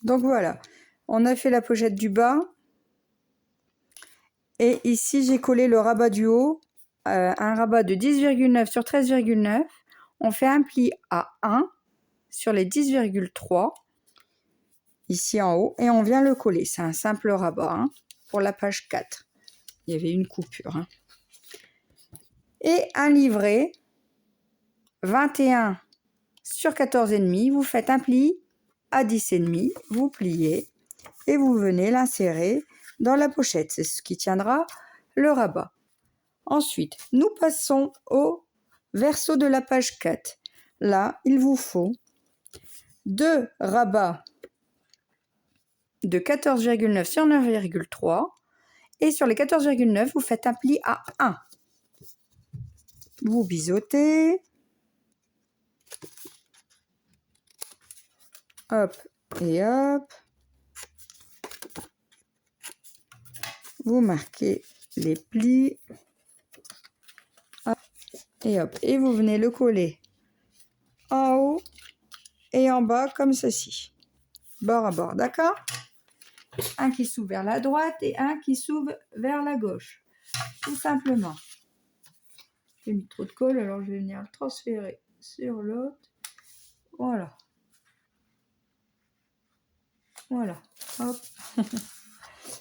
Donc voilà, on a fait la pochette du bas. Et ici, j'ai collé le rabat du haut, un rabat de 10,9 sur 13,9. On fait un pli à 1 sur les 10,3, ici en haut, et on vient le coller. C'est un simple rabat hein, pour la page 4. Il y avait une coupure. Hein. Et un livret, 21 sur 14,5. Vous faites un pli à 10,5, vous pliez et vous venez l'insérer dans la pochette. C'est ce qui tiendra le rabat. Ensuite, nous passons au verso de la page 4. Là, il vous faut 2 rabats de 14,9 sur 9,3 et sur les 14,9, vous faites un pli à 1. Vous biseautez. Hop et hop. Vous marquez les plis. Hop et hop. Et vous venez le coller en haut et en bas comme ceci. Bord à bord, d'accord? Un qui s'ouvre vers la droite et un qui s'ouvre vers la gauche. Tout simplement. J'ai mis trop de colle, alors je vais venir le transférer sur l'autre. Voilà. Voilà. Hop.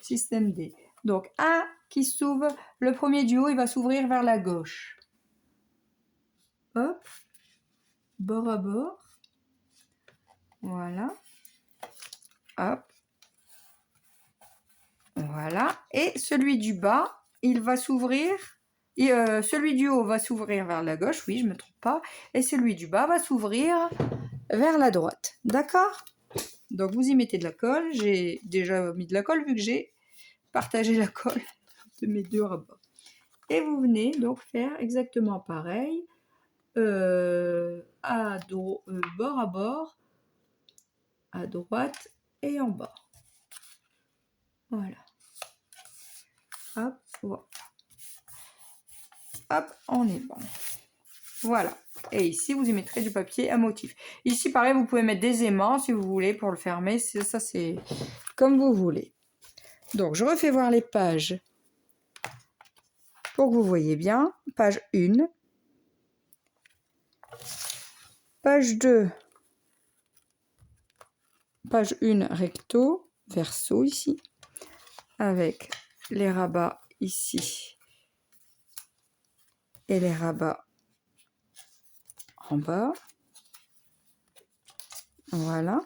Système D. Donc, un qui s'ouvre, le premier du haut, il va s'ouvrir vers la gauche. Hop. Bord à bord. Voilà. Hop. Voilà. Et celui du bas, il va s'ouvrir. Celui du haut va s'ouvrir vers la gauche, oui, je ne me trompe pas. Et celui du bas va s'ouvrir vers la droite. D'accord? Donc, vous y mettez de la colle. J'ai déjà mis de la colle vu que j'ai partagé la colle de mes 2 rabats. Et vous venez donc faire exactement pareil. Bord à bord, à droite et en bas. Voilà. Hop, voilà. Hop, on est bon. Voilà. Et ici, vous y mettrez du papier à motif. Ici, pareil, vous pouvez mettre des aimants si vous voulez pour le fermer. Ça, c'est comme vous voulez. Donc, je refais voir les pages pour que vous voyez bien. Page 1. Page 2. Page 1 recto, verso ici. Avec les rabats ici. Et les rabats en bas. Voilà.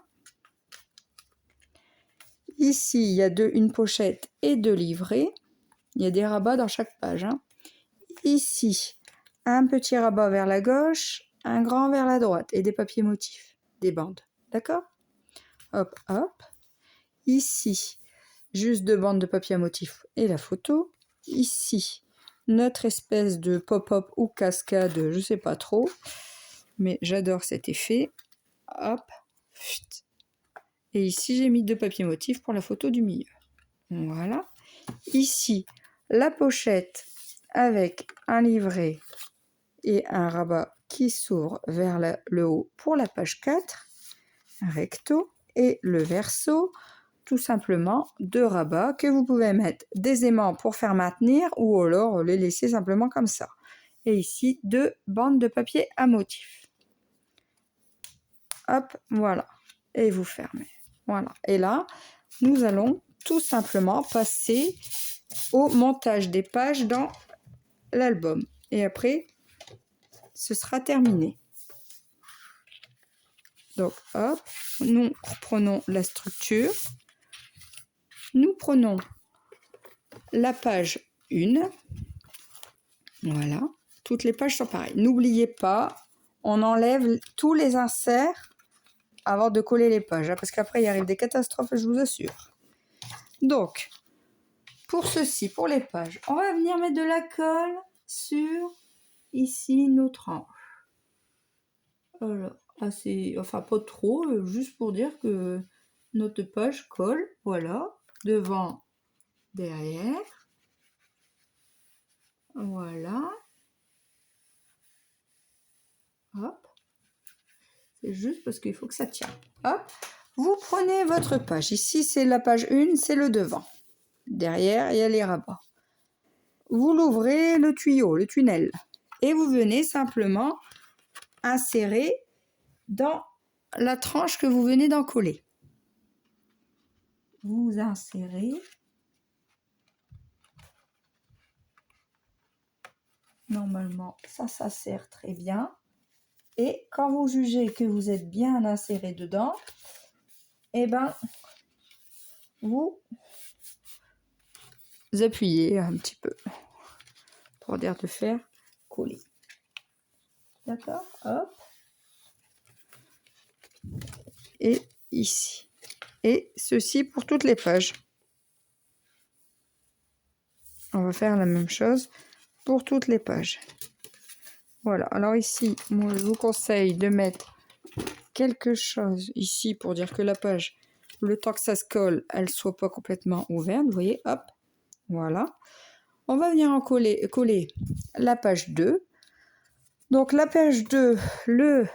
Ici, il y a une pochette et 2 livrets. Il y a des rabats dans chaque page. Hein. Ici, un petit rabat vers la gauche, un grand vers la droite et des papiers motifs, des bandes. D'accord? Hop, hop. Ici, juste 2 bandes de papier à motif et la photo. Ici, notre espèce de pop-up ou cascade, je ne sais pas trop. Mais j'adore cet effet. Hop. Et ici, j'ai mis 2 papiers motifs pour la photo du milieu. Voilà. Ici, la pochette avec un livret et un rabat qui s'ouvre vers le haut pour la page 4, recto, et le verso, tout simplement 2 rabats que vous pouvez mettre des aimants pour faire maintenir ou alors les laisser simplement comme ça. Et ici, 2 bandes de papier à motif. Hop, voilà. Et vous fermez. Voilà. Et là, nous allons tout simplement passer au montage des pages dans l'album. Et après, ce sera terminé. Donc, hop, nous prenons la structure. Nous prenons la page 1. Voilà. Toutes les pages sont pareilles. N'oubliez pas, on enlève tous les inserts avant de coller les pages. Hein, parce qu'après, il arrive des catastrophes, je vous assure. Donc, pour ceci, pour les pages, on va venir mettre de la colle sur, ici, nos tranches. Voilà. Enfin, pas trop, juste pour dire que notre page colle, voilà, devant, derrière. Voilà. Hop. C'est juste parce qu'il faut que ça tienne. Hop. Vous prenez votre page. Ici, c'est la page 1, c'est le devant. Derrière, il y a les rabats. Vous l'ouvrez, le tuyau, le tunnel. Et vous venez simplement insérer dans la tranche que vous venez d'en coller. Vous insérez. Normalement, ça sert très bien. Et quand vous jugez que vous êtes bien inséré dedans, eh ben, vous appuyez un petit peu pour dire de faire coller. D'accord? Hop. Et ici. Et ceci pour toutes les pages. On va faire la même chose pour toutes les pages. Voilà. Alors ici, moi, je vous conseille de mettre quelque chose ici pour dire que la page, le temps que ça se colle, elle soit pas complètement ouverte. Vous voyez, hop. Voilà. On va venir en coller la page 2. Donc la page 2, le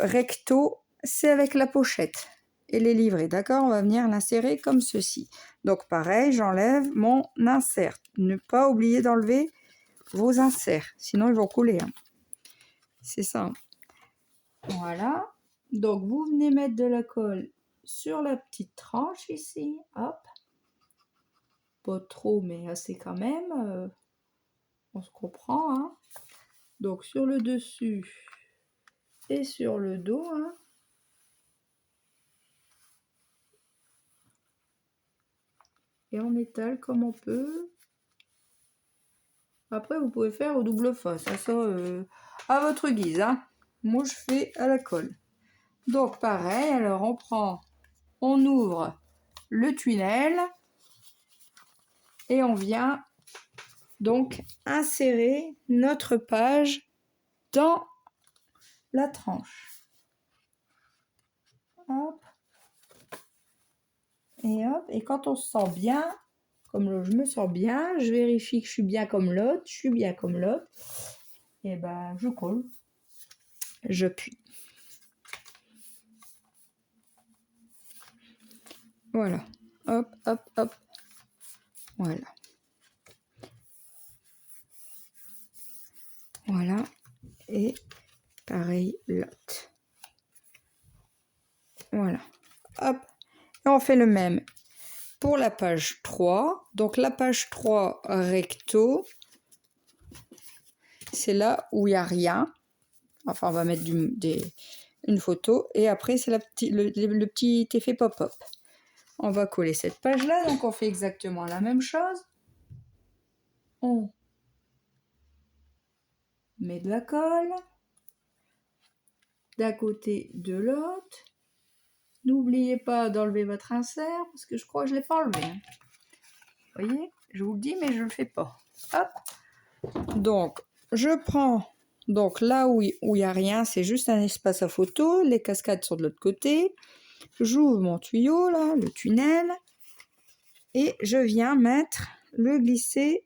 recto, c'est avec la pochette et les livrets, d'accord? On va venir l'insérer comme ceci. Donc pareil, j'enlève mon insert. Ne pas oublier d'enlever vos inserts, sinon ils vont couler. Hein. C'est ça. Hein. Voilà. Donc vous venez mettre de la colle sur la petite tranche ici. Hop. Pas trop, mais assez quand même. On se comprend. Hein. Donc sur le dessus et sur le dos. Hein. Et on étale comme on peut. Après, vous pouvez faire au double face. Ça, à votre guise. Hein. Moi, je fais à la colle. Donc, pareil. Alors, on ouvre le tunnel. Et on vient donc insérer notre page dans la tranche. Hop. Et hop. Et quand on se sent bien, comme là, je me sens bien, je vérifie que je suis bien comme l'autre, et ben je colle, je plie. Voilà, hop, hop, hop, voilà. Voilà, et pareil l'autre. Voilà, hop, et on fait le même pour la page 3. Donc la page 3 recto, c'est là où il n'y a rien. Enfin, on va mettre une photo. Et après, c'est le petit effet pop-up. On va coller cette page-là. Donc, on fait exactement la même chose. On met de la colle. D'un côté, de l'autre. N'oubliez pas d'enlever votre insert. Parce que je crois que je ne l'ai pas enlevé. Hein. Vous voyez? Je vous le dis, mais je ne le fais pas. Hop. Donc, je prends... Donc là où il n'y a rien, c'est juste un espace à photo. Les cascades sont de l'autre côté. J'ouvre mon tuyau, là, le tunnel. Et je viens glisser,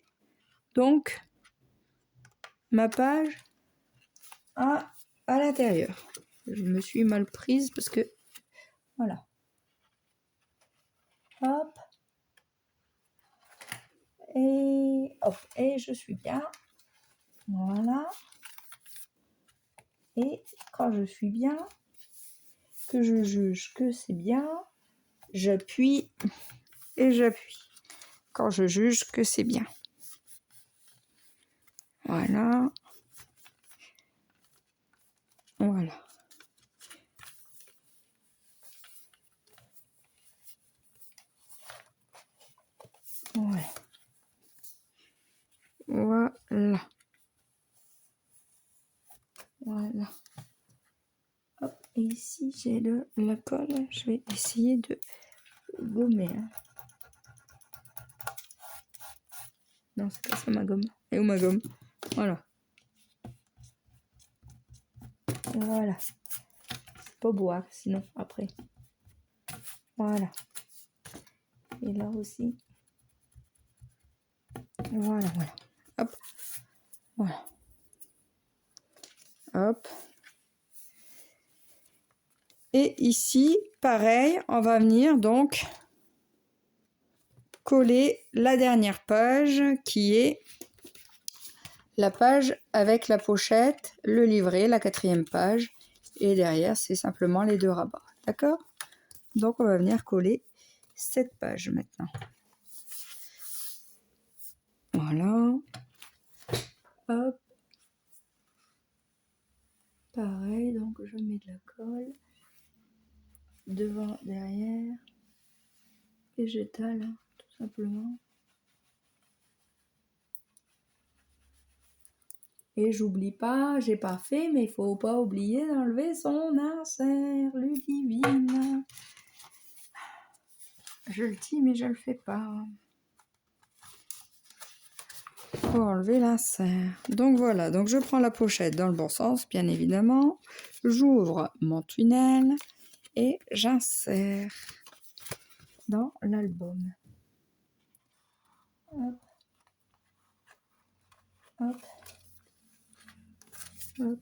donc, ma page à l'intérieur. Je me suis mal prise parce que... Voilà. Hop. Et hop. Et je suis bien. Voilà. Et quand je suis bien, que je juge que c'est bien, j'appuie et j'appuie. Quand je juge que c'est bien. Voilà. Voilà. Ouais. Voilà. Voilà. Hop. Et ici, j'ai la colle. Je vais essayer de gommer. Hein. Non, c'est pas ça ma gomme. Et où ma gomme? Voilà. Voilà. C'est pas beau, hein, sinon, après. Voilà. Et là aussi. Voilà, voilà. Hop. Voilà. Hop. Et ici, pareil, on va venir donc coller la dernière page qui est la page avec la pochette, le livret, la 4e page. Et derrière, c'est simplement les 2 rabats. D'accord? Donc, on va venir coller cette page maintenant. Voilà. Hop. Pareil, donc je mets de la colle. Devant, derrière. Et j'étale, hein, tout simplement. Et j'oublie pas, j'ai pas fait, mais il faut pas oublier d'enlever son insert, Ludivine. Je le dis, mais je le fais pas. Faut enlever l'insert. Donc voilà, donc je prends la pochette dans le bon sens, bien évidemment. J'ouvre mon tunnel et j'insère dans l'album. Hop. Hop. Hop.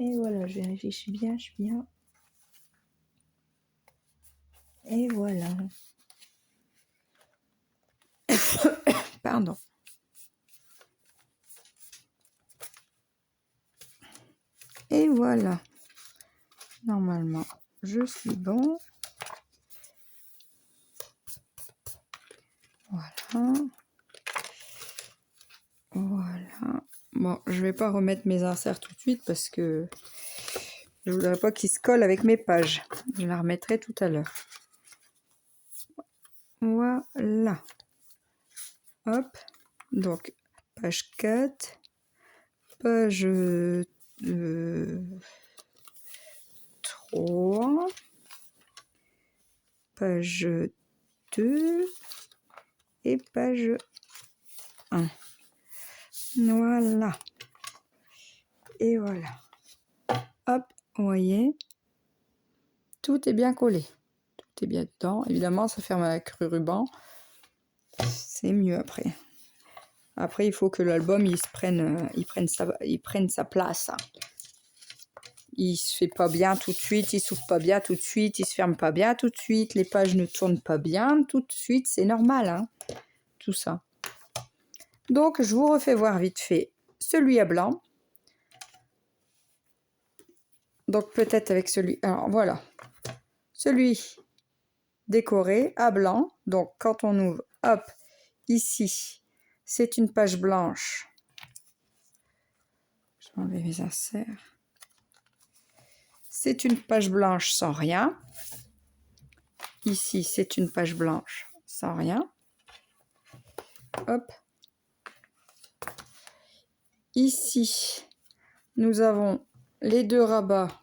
Et voilà, je vérifie, je suis bien. Et voilà. Pardon. Et voilà. Normalement, je suis bon. Voilà. Voilà. Bon, je vais pas remettre mes inserts tout de suite parce que je voudrais pas qu'ils se collent avec mes pages. Je la remettrai tout à l'heure. Voilà. Hop. Donc, page 4. Page 3. Page 2. Et page 1. Voilà. Et voilà. Hop, vous voyez. Tout est bien collé. Tout est bien dedans. Évidemment, ça ferme avec ruban. C'est mieux après. Après, il faut que l'album il prenne sa place. Il se fait pas bien tout de suite, il s'ouvre pas bien tout de suite, il se ferme pas bien tout de suite, les pages ne tournent pas bien tout de suite, c'est normal, hein, tout ça. Donc, je vous refais voir vite fait celui à blanc. Donc, peut-être avec celui... Alors, voilà. Celui décoré à blanc. Donc, quand on ouvre, hop, ici, c'est une page blanche. Je vais enlever mes inserts. C'est une page blanche sans rien. Ici, c'est une page blanche sans rien. Hop. Ici, nous avons les 2 rabats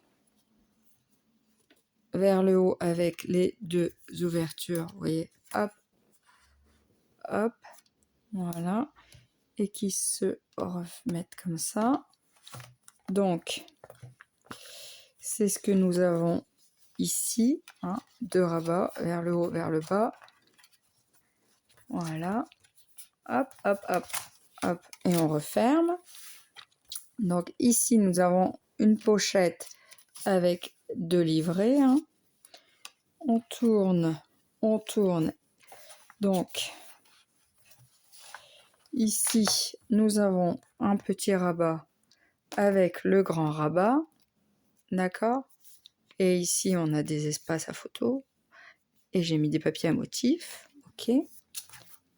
vers le haut avec les 2 ouvertures. Vous voyez, hop, hop, voilà. Et qui se remettent comme ça. Donc, c'est ce que nous avons ici. Hein, 2 rabats vers le haut, vers le bas. Voilà. Hop, hop, hop, hop. Et on referme. Donc ici, nous avons une pochette avec 2 livrets. Hein. On tourne. Donc, ici, nous avons un petit rabat avec le grand rabat. D'accord? Et ici, on a des espaces à photo. Et j'ai mis des papiers à motifs. Ok.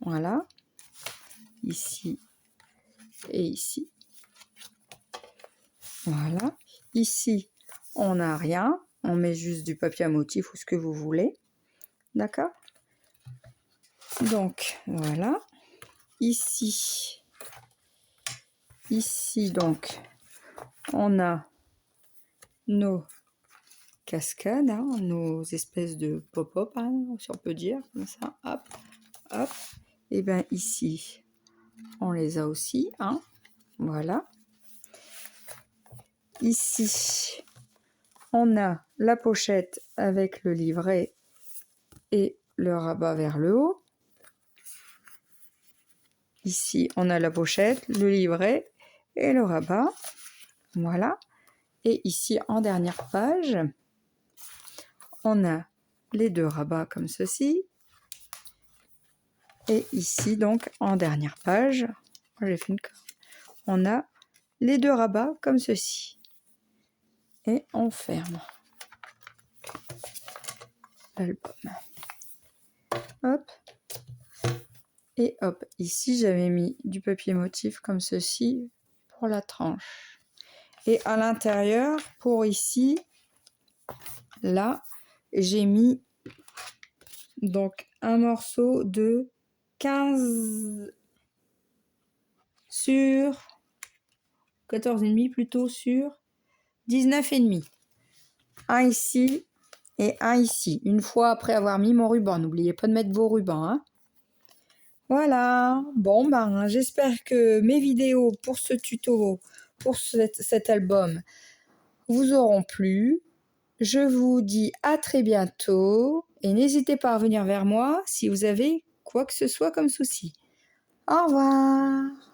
Voilà. Ici et ici. Voilà. Ici, on n'a rien. On met juste du papier à motif ou ce que vous voulez. D'accord? Donc, voilà. Ici, donc, on a nos cascades, hein, nos espèces de pop-up, hein, si on peut dire, comme ça. Hop, hop. Et bien ici, on les a aussi. Hein, voilà. Ici, on a la pochette avec le livret et le rabat vers le haut. Ici, on a la pochette, le livret et le rabat. Voilà. Et ici, en dernière page, on a les 2 rabats comme ceci. Et ici, donc, en dernière page, j'ai fait une corde. On a les 2 rabats comme ceci. Et on ferme l'album. Hop. Et hop, ici, j'avais mis du papier motif comme ceci pour la tranche. Et à l'intérieur, pour ici, là, j'ai mis donc un morceau de 15 sur 14,5 plutôt sur 19,5. Un ici et un ici. Une fois après avoir mis mon ruban. N'oubliez pas de mettre vos rubans. Hein. Voilà. Bon, ben, j'espère que mes vidéos pour ce tuto, pour cet album, vous auront plu. Je vous dis à très bientôt et n'hésitez pas à venir vers moi si vous avez quoi que ce soit comme souci. Au revoir.